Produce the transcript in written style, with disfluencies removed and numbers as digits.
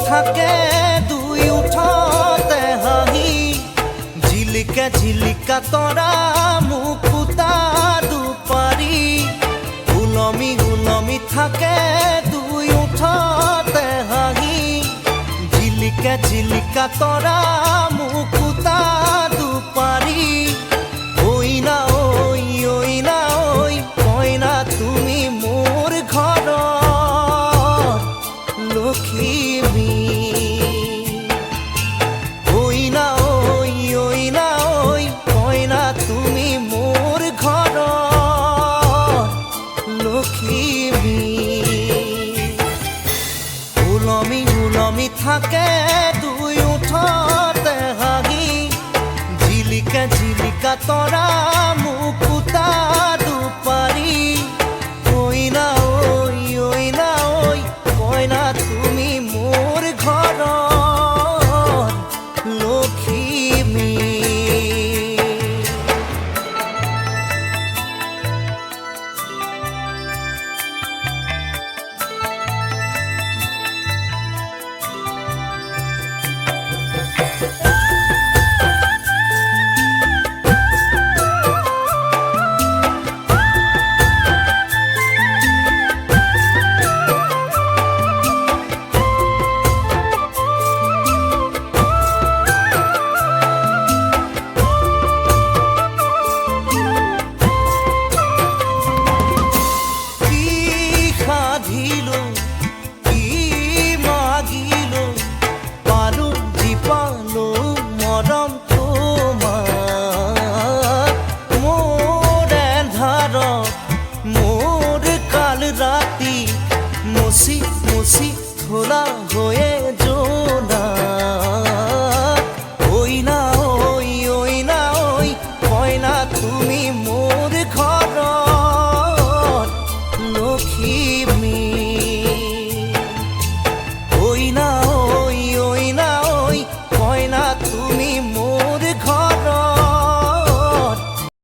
থাকে দুই উঠতে হাঁহি ঝিলিকা ঝিলিকা তৰা মুকুতা দুপাৰি উলমি উলমি থাকে দুই উঠতে হাঁহি ঝিলিকা ঝিলিকা তৰা মুকুতা দুপাৰি ঐ না ঐ কইনা তুমি মোৰ ঘৰৰ লখিমী ঐ না ঐ কইনা তুমি মোৰ ঘৰৰ লখিমী উলমি উলমি থাকে দুই উঠতে হাঁহি ঝিলিকা ঝিলিকা তৰা মুকুতা দুপাৰি ঐ না ঐ কইনা তুমি মোৰ ঘৰৰ লখিমী মুছি মুছি ধোলা হয়ে